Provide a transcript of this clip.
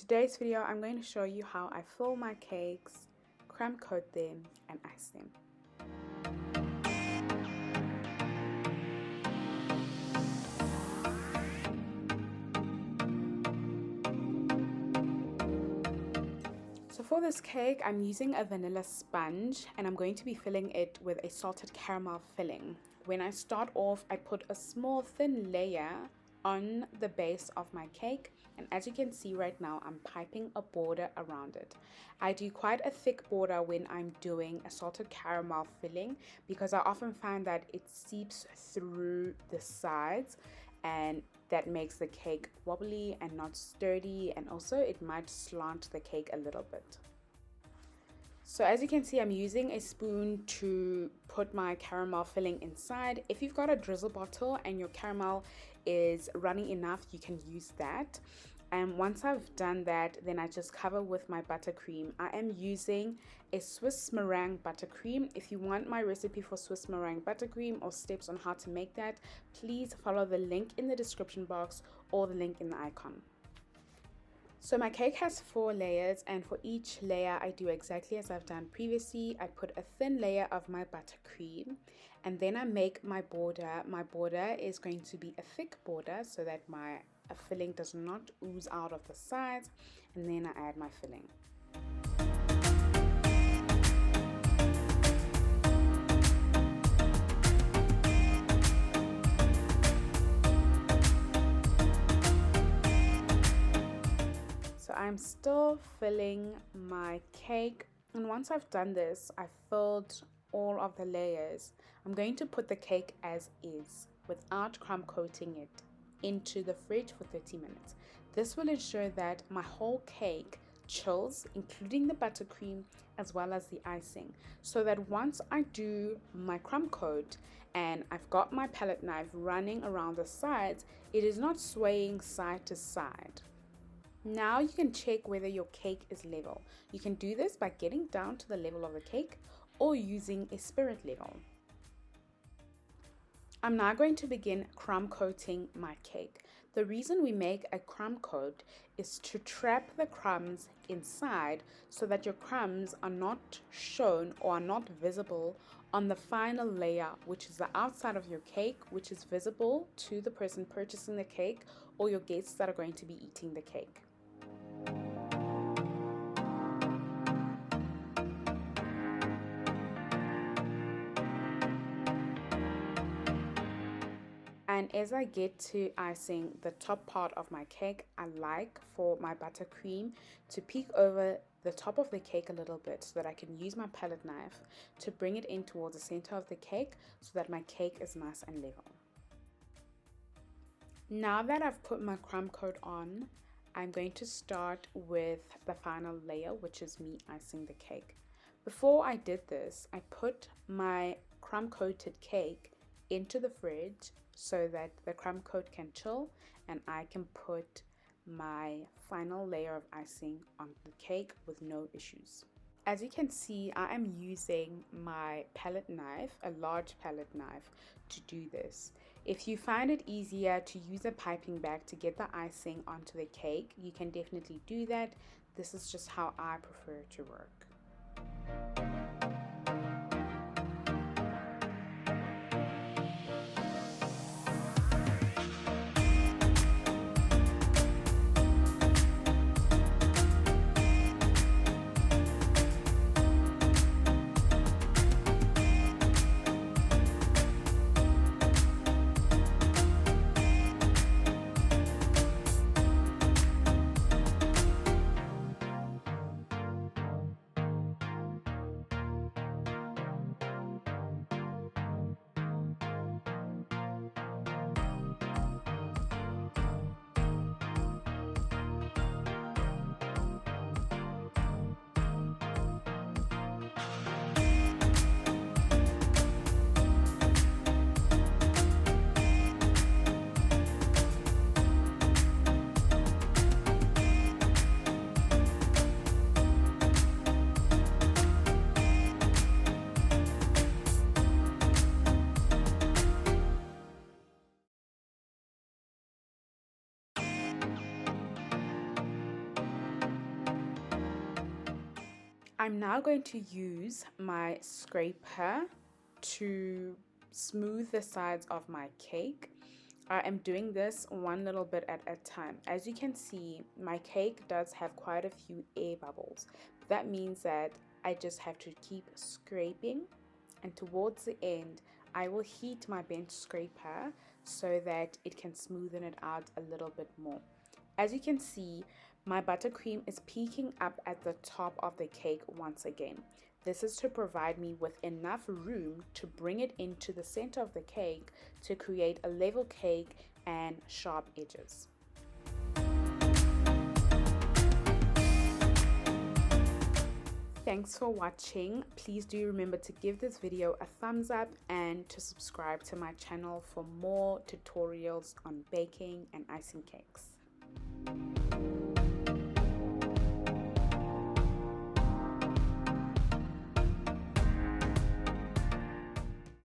today's video, I'm going to show you how I fill my cakes, crumb coat them, and ice them. So for this cake, I'm using a vanilla sponge and I'm going to be filling it with a salted caramel filling. When I start off, I put a small thin layer on the base of my cake, and as you can see right now, I'm piping a border around it. I do quite a thick border when I'm doing a salted caramel filling because I often find that it seeps through the sides and that makes the cake wobbly and not sturdy, and also it might slant the cake a little bit. So as you can see, I'm using a spoon to put my caramel filling inside. If you've got a drizzle bottle and your caramel is running enough, you can use that. And once I've done that, then I just cover with my buttercream. I am using a Swiss meringue buttercream. If you want my recipe for Swiss meringue buttercream or steps on how to make that, please follow the link in the description box or the link in the icon. So my cake has 4 layers, and for each layer I do exactly as I've done previously. I put a thin layer of my buttercream and then I make my border. My border is going to be a thick border so that my filling does not ooze out of the sides, and then I add my filling. So I'm still filling my cake, and once I've done this, I've filled all of the layers. I'm going to put the cake as is without crumb coating it into the fridge for 30 minutes. This will ensure that my whole cake chills, including the buttercream as well as the icing, so that once I do my crumb coat and I've got my palette knife running around the sides, it is not swaying side to side. Now you can check whether your cake is level. You can do this by getting down to the level of the cake or using a spirit level. I'm now going to begin crumb coating my cake. The reason we make a crumb coat is to trap the crumbs inside so that your crumbs are not shown or are not visible on the final layer, which is the outside of your cake, which is visible to the person purchasing the cake or your guests that are going to be eating the cake. And as I get to icing the top part of my cake, I like for my buttercream to peek over the top of the cake a little bit so that I can use my palette knife to bring it in towards the center of the cake so that my cake is nice and level. Now that I've put my crumb coat on, I'm going to start with the final layer, which is me icing the cake. Before I did this, I put my crumb coated cake into the fridge so that the crumb coat can chill and I can put my final layer of icing on the cake with no issues. As you can see, I am using my palette knife, a large palette knife, to do this. If you find it easier to use a piping bag to get the icing onto the cake, you can definitely do that. This is just how I prefer to work. I'm now going to use my scraper to smooth the sides of my cake. I am doing this one little bit at a time. As you can see, my cake does have quite a few air bubbles. That means that I just have to keep scraping, and towards the end I will heat my bench scraper so that it can smoothen it out a little bit more. As you can see, my buttercream is peeking up at the top of the cake once again. This is to provide me with enough room to bring it into the center of the cake to create a level cake and sharp edges. Thanks for watching. Please do remember to give this video a thumbs up and to subscribe to my channel for more tutorials on baking and icing cakes.